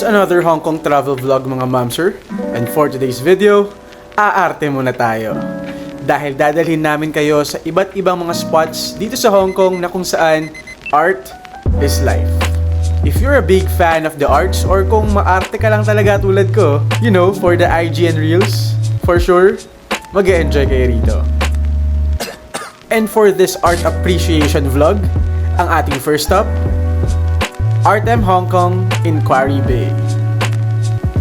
another Hong Kong travel vlog mga mamsir. And for today's video, aarte muna tayo. Dahil dadalhin namin kayo sa iba't ibang mga spots dito sa Hong Kong na kung saan art is life. If you're a big fan of the arts or kung maarte ka lang talaga tulad ko, you know, for the IG and Reels, for sure, mag-e-enjoy kayo rito. And for this art appreciation vlog, ang ating first stop, Artem Hong Kong in Quarry Bay.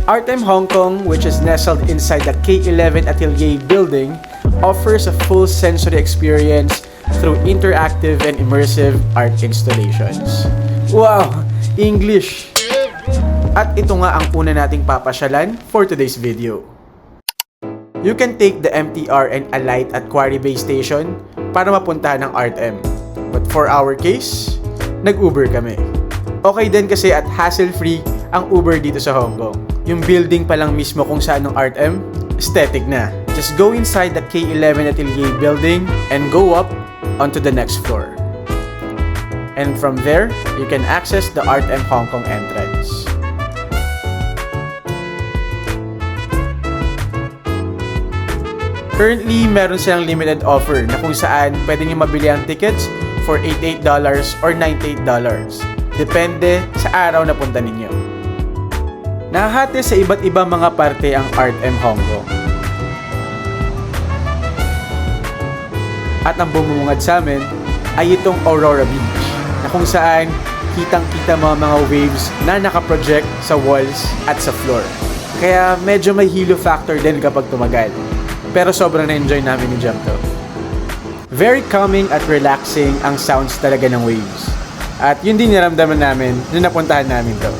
Artem Hong Kong, which is nestled inside the K11 Atelier building, offers a full sensory experience through interactive and immersive art installations. Wow! English! At ito nga ang una nating papasyalan for today's video. You can take the MTR and alight at Quarry Bay Station para mapuntahan ng Artem. But for our case, nag-Uber kami. Okay din kasi at hassle-free ang Uber dito sa Hong Kong. Yung building pa lang mismo kung saan ng Artem, aesthetic na. Just go inside the K11 Atelier building and go up onto the next floor. And from there, you can access the Artem Hong Kong entrance. Currently, meron silang limited offer na kung saan pwede nyo mabili ang tickets for $88 or $98. Depende sa araw na punta ninyo. Nahati sa iba't ibang mga parte ang Artem Hong Kong. At ang bumungad sa amin ay itong Aurora Beach na kung saan kitang-kita mga waves na nakaproject sa walls at sa floor. Kaya medyo may hilo factor din kapag tumagal. Pero sobrang na-enjoy namin ni Jam to. Very calming at relaxing ang sounds talaga ng waves. At yun din naramdaman namin nung napuntahan namin to.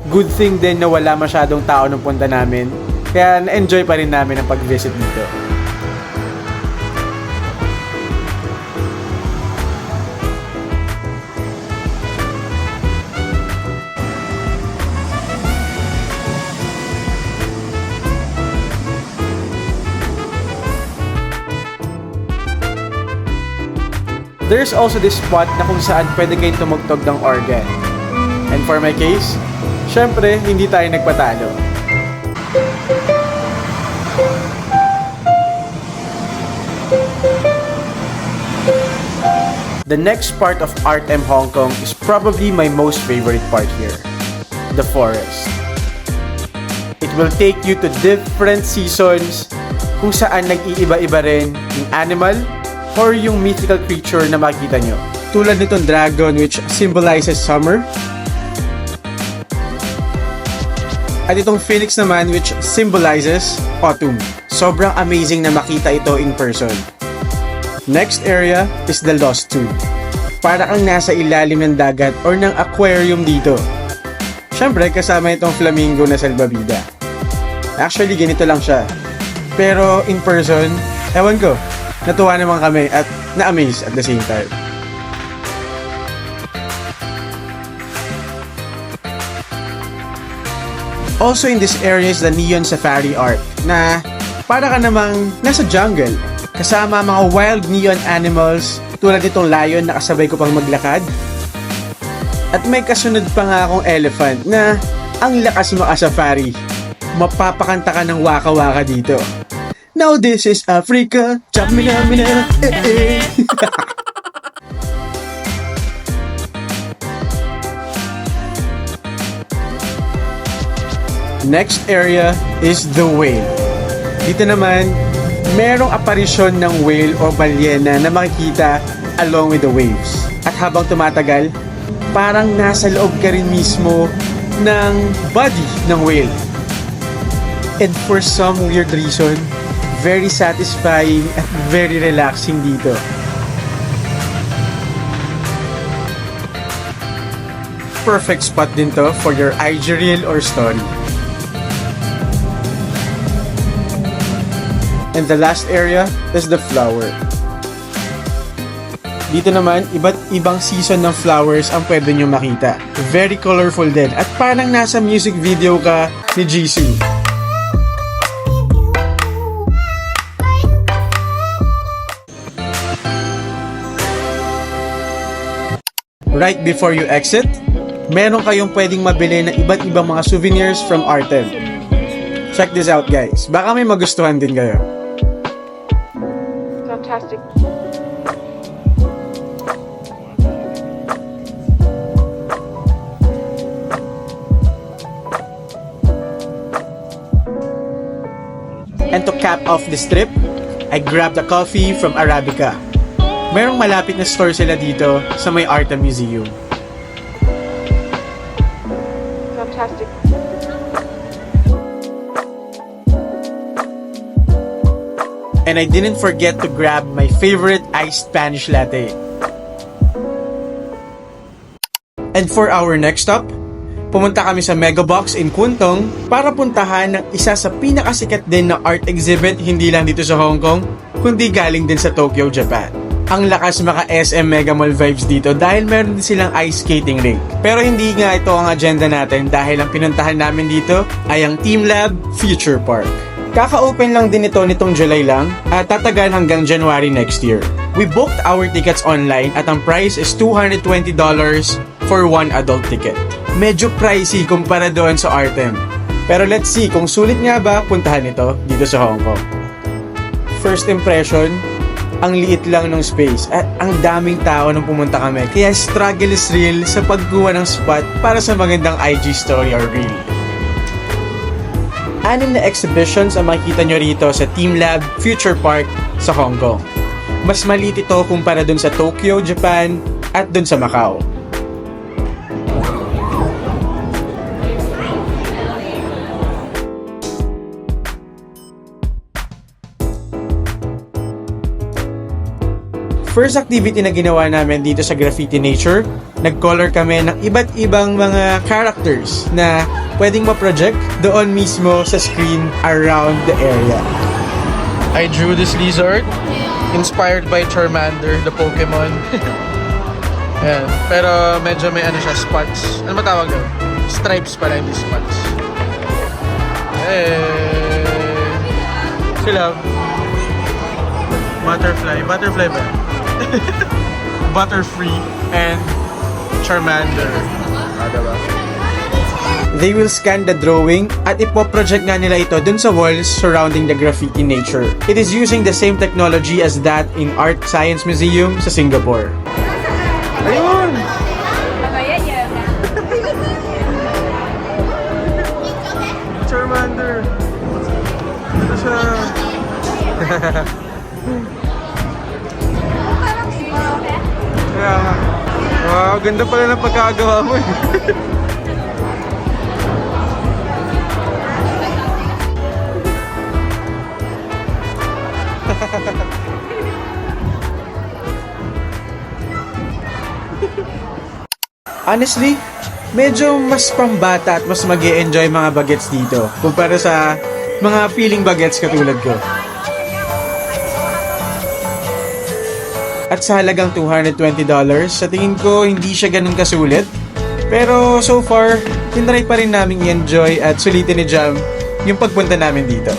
Good thing din na wala masyadong tao nung punta namin, kaya na-enjoy pa rin namin ang pag-visit dito. There's also this spot na kung saan pwede kayong tumugtog ng organ. And for my case, syempre, hindi tayo nagpatalo. The next part of Artem Hong Kong is probably my most favorite part here, the forest. It will take you to different seasons kung saan nag-iiba-iba rin yung animal or yung mythical creature na makikita nyo. Tulad nitong dragon which symbolizes summer. At itong phoenix naman which symbolizes autumn. Sobrang amazing na makita ito in person. Next area is the Lost Tube. Para kang nasa ilalim ng dagat or ng aquarium dito. Siyempre kasama itong flamingo na salbabida. Actually ganito lang siya. Pero in person, ewan ko, natuwa naman kami at na-amaze at the same time. Also in this area is the Neon Safari Art na para ka namang nasa jungle kasama mga wild neon animals tulad nitong lion na kasabay ko pang maglakad. At may kasunod pa nga akong elephant na ang lakas maka-safari. Mapapakanta ka ng waka-waka dito. Now this is Africa, chop me na, eh. Next area is the whale. Dito naman, merong aparisyon ng whale o balyena na makikita along with the waves. At habang tumatagal, parang nasa loob ka rin mismo ng body ng whale. And for some weird reason, very satisfying at very relaxing dito. Perfect spot din to for your IG reel or story. And the last area is the flower. Dito naman, iba't ibang season ng flowers ang pwede nyo makita. Very colorful din at parang nasa music video ka ni Jisoo. Right before you exit, meron kayong pwedeng mabili ng iba't ibang mga souvenirs from Artem. Check this out guys, baka may magustuhan din kayo. Fantastic. And to cap off this trip, I grabbed a coffee from Arabica. Merong malapit na store sila dito sa may Artem Museum. Fantastic. And I didn't forget to grab my favorite iced Spanish latte. And for our next stop, pumunta kami sa Megabox in Kwun Tong para puntahan ng isa sa pinakasikat din na art exhibit hindi lang dito sa Hong Kong, kundi galing din sa Tokyo, Japan. Ang lakas maka SM Mega Mall vibes dito dahil meron din silang ice skating rink. Pero hindi nga ito ang agenda natin dahil ang pinuntahan namin dito ay ang Teamlab Future Park. Kaka-open lang din ito nitong July lang at tatagal hanggang January next year. We booked our tickets online at ang price is $220 for one adult ticket. Medyo pricey kumpara doon sa Artem. Pero let's see kung sulit nga ba puntahan ito dito sa Hong Kong. First impression, ang liit lang ng space at ang daming tao nung pumunta kami kaya struggle is real sa pagkuha ng spot para sa magandang IG story or reel. 6 na exhibitions ang makikita nyo rito sa Teamlab Future Park sa Hong Kong. Mas maliit ito kumpara dun sa Tokyo, Japan at dun sa Macau. First activity na ginawa namin dito sa Graffiti Nature, nag-color kami ng iba't ibang mga characters na pwedeng ma-project doon mismo sa screen around the area. I drew this lizard inspired by Charmander, the Pokemon. Ayan. Pero medyo may ano siya, spots. Ano matawag doon? Stripes pala, hindi spots. Sila. Butterfly ba? Butterfree and Charmander. Diba? They will scan the drawing at ipoproject nga nila ito dun sa walls surrounding the Graffiti Nature. It is using the same technology as that in Art Science Museum sa Singapore. Ayun! Charmander! Ito siya! Kaya nga. Wow, ganda pala ng pagkakagawa mo eh. Honestly, medyo mas pambata at mas mag-e-enjoy mga bagets dito kumpara sa mga feeling bagets katulad ko. At sa halagang $220, sa tingin ko hindi siya ganun kasulit. Pero so far, tinry pa rin namin i-enjoy at sulitin ni Jam yung pagpunta namin dito.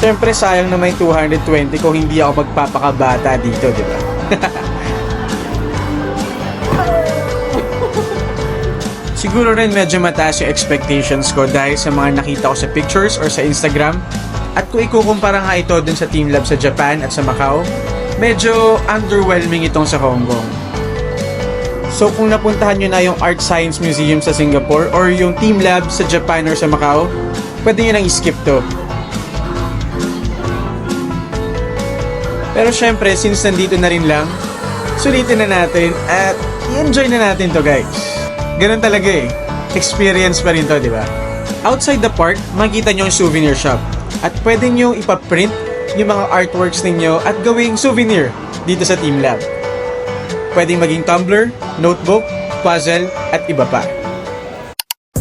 Siyempre sayang na may 220 kung hindi ako magpapakabata dito, di ba? Siguro rin medyo mataas yung expectations ko dahil sa mga nakita ko sa pictures or sa Instagram. At kung ikukumpara nga ito dun sa Teamlab sa Japan at sa Macau, medyo underwhelming itong sa Hong Kong. So kung napuntahan nyo na yung Art Science Museum sa Singapore or yung Teamlab sa Japan or sa Macau, pwede nyo nang i-skip to. Pero syempre, since nandito na rin lang, sulitin na natin at i-enjoy na natin to guys. Ganun talaga eh. Experience pa rin to, di ba? Outside the park, makikita nyo yung souvenir shop. At pwede nyo ipaprint yung mga artworks ninyo at gawing souvenir dito sa Teamlab. Pwedeng maging tumbler, notebook, puzzle, at iba pa.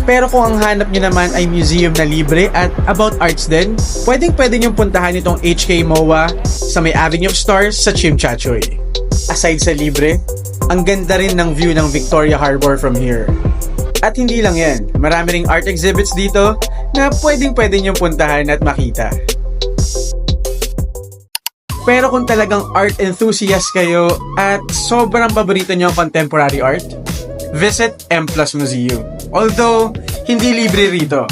Pero kung ang hanap nyo naman ay museum na libre at about arts din, pwede nyong puntahan itong HK MOA sa may Avenue of Stars sa Chimchachoy. Aside sa libre, ang ganda rin ng view ng Victoria Harbor from here. At hindi lang yan, marami ring art exhibits dito na pwede nyong puntahan at makita. Pero kung talagang art enthusiast kayo at sobrang paborito nyo ang contemporary art, visit M Plus Museum. Although, hindi libre rito.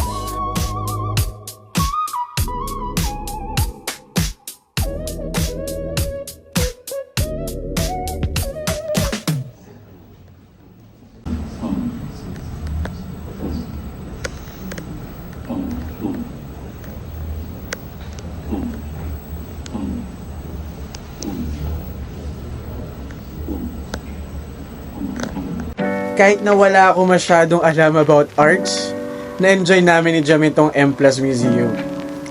Kahit na wala ako masyadong alam about arts, na-enjoy namin ni Jam itong M Plus Museum.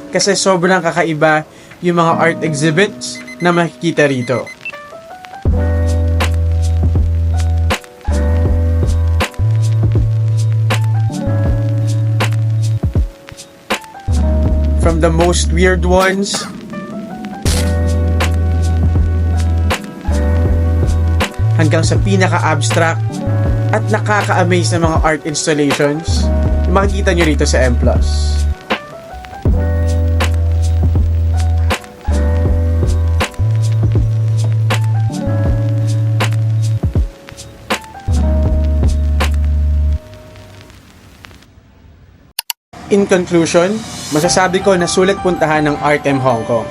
Kasi sobrang kakaiba yung mga art exhibits na makikita rito. From the most weird ones, hanggang sa pinaka-abstract at nakaka-amaze na mga art installations na makikita nyo rito sa M+. In conclusion, masasabi ko na sulit puntahan ng Artem Hong Kong.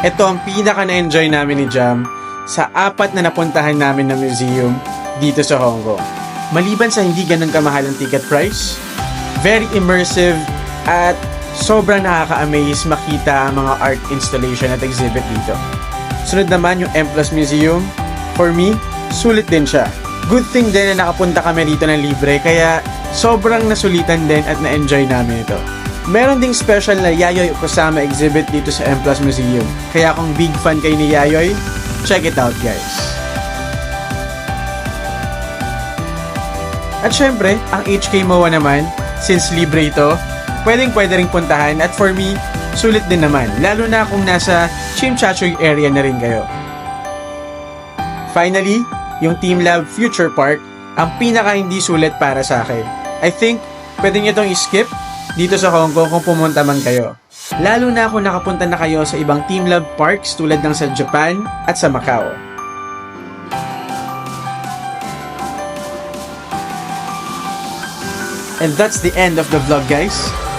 Ito ang pinaka na-enjoy namin ni Jam sa 4 na napuntahan namin na museum dito sa Hong Kong. Maliban sa hindi ganun kamahal ang ticket price, very immersive at sobrang nakaka-amaze makita ang mga art installation at exhibit dito. Sunod naman yung M Plus Museum. For me, sulit din siya. Good thing din na nakapunta kami dito ng libre kaya sobrang nasulitan din at na-enjoy namin ito. Meron ding special na Yayoi Kusama exhibit dito sa M Plus Museum. Kaya kung big fan kayo ni Yayoi, check it out guys. At syempre, ang HK MOA naman, since libre ito, pwede ring puntahan at for me, sulit din naman, lalo na kung nasa Chimchachoy area na rin kayo. Finally, yung Team Lab Future Park, ang pinaka hindi sulit para sa akin. I think, pwede nyo itong i-skip dito sa Hong Kong kung pumunta man kayo. Lalo na kung nakapunta na kayo sa ibang Team Lab Parks tulad ng sa Japan at sa Macau. And that's the end of the vlog guys.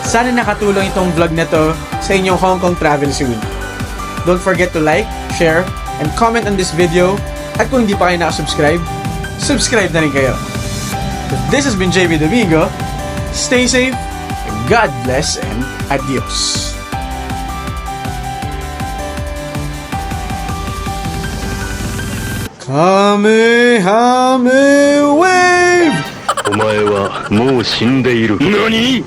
Sana nakatulong itong vlog na to sa inyong Hong Kong travel soon. Don't forget to like, share, and comment on this video. At kung hindi pa kayo nakasubscribe, subscribe na rin kayo. This has been JB Domingo. Stay safe, and God bless, and adios. Kamehame wave! お前はもう死んでいる。何